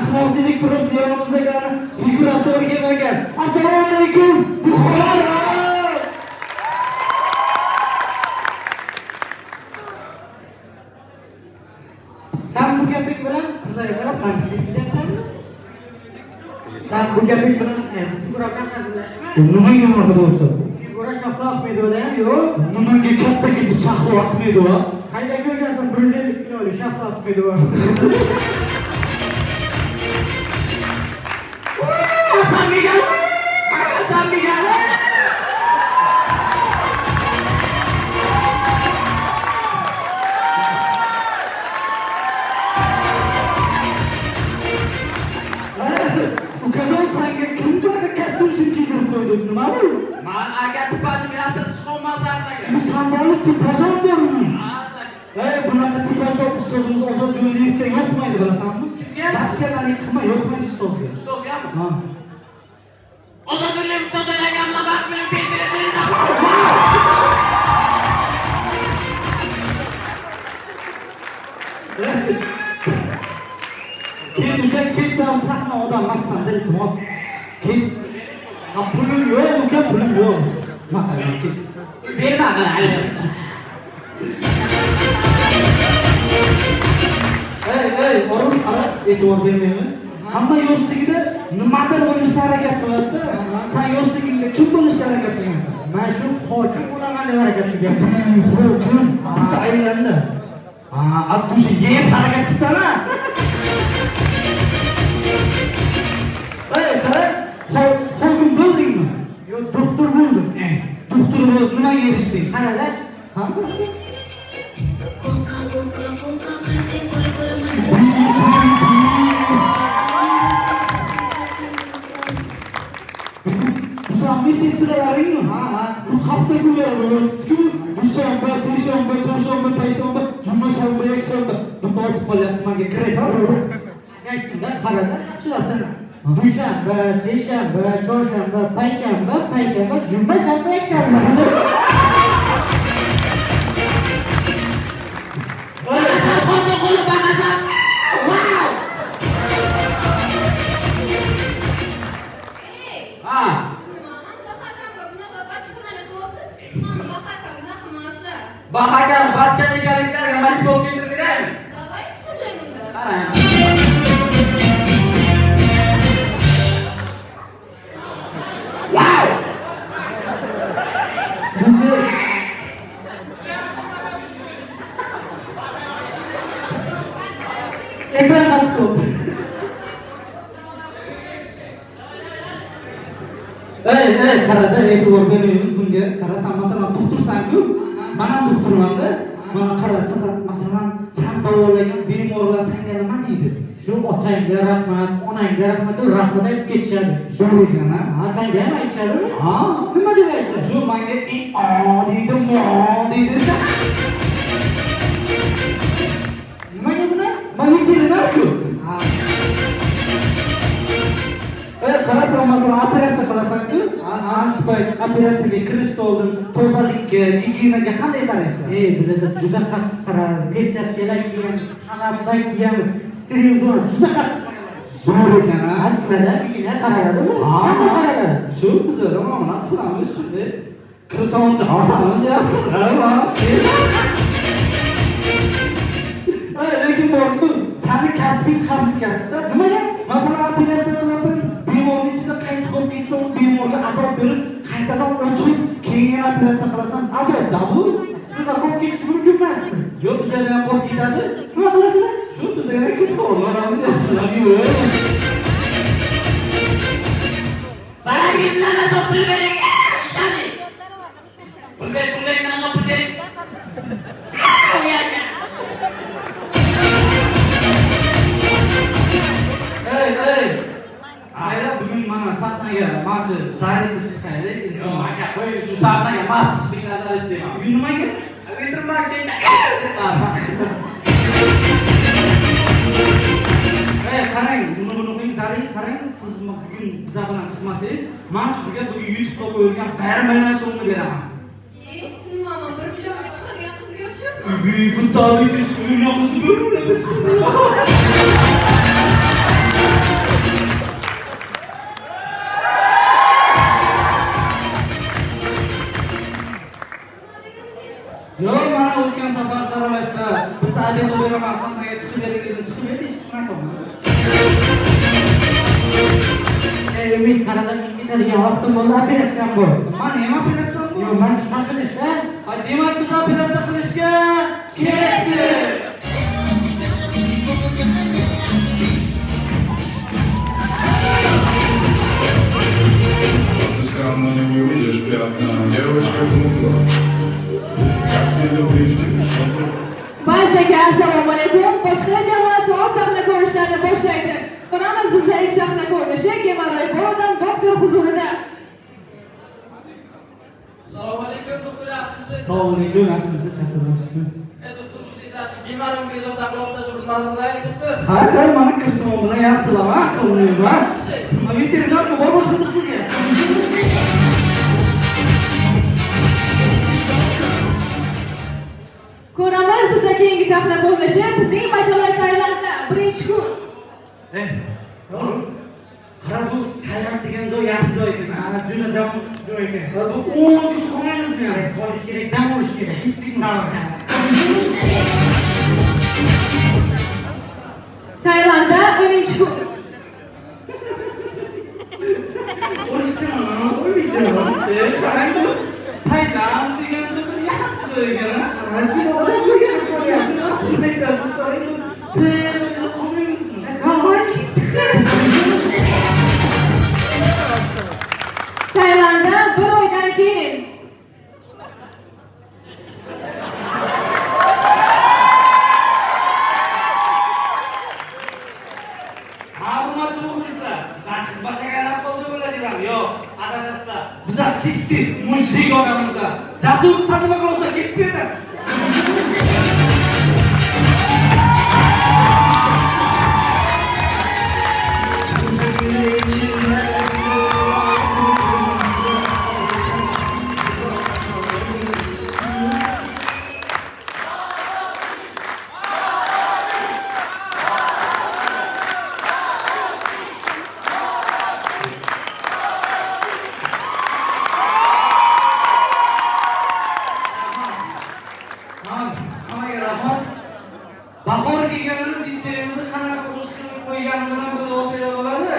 Mashg'ulotchilik prosi yonimizda figurasi o'rganmagan. Assalomu alaykum. Buxoro. Sen bu gaping bilan qizlarga qarab qanday ketyapsanmi? Sen bu gaping bilan figura bilan hazillashma. Nimaga unaqa bo'lsa? Figura Shahlo Ahmedovda ham yo'q. Nimaga katta ketib Shahlo Ahmedova? Qayda ko'rgansan 150 kiloli Shahlo Ahmedova. San Miguel! San Miguel! Ukazon sanga kim bunaqa kostyum kiydirib qo'ydi? Nima bu? Men aka tipajim yasir chiqolmasam aka. Bu sambollik tipajam bormi? Bunaqa tipajda ustozimiz Ozod Jo'liyevga yo'qmaydi, bilasanmi? Kimga? Batishkanalik qilma, yo'qmaydi ustozga. Ustozga? Ha. Ozod Jo'liyev ustozlarga gamlabat bilan pendiradi. Ketsam sahna odam emassan, iltimos. Pulim yo'q, uka, pulim yo'q. Masalan, berma mana hali. Orun qara, e'tibor bermaymiz. Hamma yoshligida nimadir bo'lishga harakat qiladi. Sen yoshligingda kim bo'lishga harakat qilgansan? Men shu hokim bo'laman deb harakat qilganman. Hokim, bitta aylandi. Abdusha yeb harakat qilsana. Qara, hokim bo'ldingmi? Yo'q, doktor bo'ldim. Doktor bo'lib nimaga erishding? Qara-da. Qanday? Sestiralaringmi? Bu hafta kunlari bo'libdi-ku. Dushanba, seshanba, chorshanba, payshanba, juma, shanba, yakshanba. Bu tortib qolyapti menga kerak. Aytdingda, qarada, yaxshilarsan. Dushanba, seshanba, chorshanba, payshanba, juma, shanba, yakshanba. Sen foto qo'lib baqasan. Wow! Bahakam bachka ekanliklarini mana shu keltirib beraymi? Davay isbotlayman. Qarang. Wow! Ekran qattiq. Qarada, e'tibor bermaymiz bunga. Qarasam, masalan, doktorsan-ku. Mana doktormanda. Mana qarasa, masalan, sen davolagan bemorlar senga nima deydi? Shu otangga rahmat, onangga rahmat deb rahmat aytib ketishadi. Zo'r ekan, ha? Senga ham aytishadimi? Nima deb aytishadi? Shu menga deydi, deydi. Nimaga buni? Men veterinar-ku. Qarasan, masalan, operatsiya qilasan-ku, payt operatsiyaga kirishdan oldin tozalikka, gigienaga qanday qaraysiz? Bizda juda qattiq qaraymiz. Persiyapkalar kiyamiz, qanotdan kiyamiz, steril zona juda qattiq. Zo'r ekan, ha? Aslida gigiyena qaraladimi? Qanday qaraladi? Shu bizda mana qilamiz shunday. Kirsonchi olamiz yaxshi. Lekin borku, seni kasbing ham katta. Nimaga? Masalan, operatsiya qilasan, bemorning ichida qaytib qolib ketsa, u bemorga azob berib, qaytadan o'chib, keyin yana operatsiya qilasan, azobda bu. Sizlar qolib ketish mumkin emasmi? Yo'q, bizlar ham qolib ketadi. Nima qilasizlar? Shu bizga kimsa olmaymiz, yaxshilab yo'q. Farangizlarga pul bering. Ishani. Pul bering, mana pul bering. Ayla bugun mana sahnaga marshi zarisiz chiqaylik. Yo'q, aka, qo'ying shu sahnaga marshi chiqinglar zarisiz deyman. Bugun nimaga? O'tirmoqchingda. Qarang, buni qo'ying, zaring qarang. Siz bugun biz bilan chiqmasangiz, men sizga bugun YouTube'ga qo'yilgan 1 million so'mni beraman. Nima, 1 millionga chiqadigan qizga o'xshab? Bitta million qizni bo'lmaydi. Qo'ymay qaradan ketadigan vaqtim bo'ldi, operatsiya bor. Mana nima operatsiya bu? Yo'q, men shoshilishda. Demak, biz operatsiya qilishga kerakdi. Давно не увидишь пятна, девочка глупа. Как ты любишь, Barchaga assalomu alaykum. Boshqa jamoasi o'z sahna ko'rishlarini boshlaydi. Qanamiz bizning ilk sahna ko'rinishi Gemaloy Borodam doktor huzurida. Assalomu alaykum doktor, yaxshimisiz? Assalomu alaykum, yaxshimisiz? Chaqiribsizmi? Doktor, shu desasiz, Gemaloy bezovta qilmoqda shu ma'lum qilaylik doktor. Ha, sen mana kirsin bilan yaxshilama, qilmayman. Veterinarga borishni qilgan. Ko'ramiz bizning keyingi sahna ko'rinishi bizning bachalalar Tailandda birinchi kun. Qara bu Tailand degan joy yaxshi joy ekan. Ha, juda dam joy ekan. Bu 10 kun qolmaymizmi? Qolish kerak, dam olish kerak. Tailandda 10-chi kun. O'rishchimi? O'rishchimi? Qarang bu Tailand degan joy yaxshi joy ekan. Ancha odam ko'rgan ko'ryapti. Aslida aytasiz, qolmaymizmi? Tailandda 1 oydan keyin. Ma'lumot to'g'risida bizlar xizmatchilar qo'lda bo'ladilar. Yo'q, adashasizlar. Bizlar chisti, mujik odamimizlar. Jasur sadama qolsa ketib ketadi. Bahor kelganini dinchiligimizni qanaqa xush qilib qo'yganini bilan bilib olsanglar bo'ladi.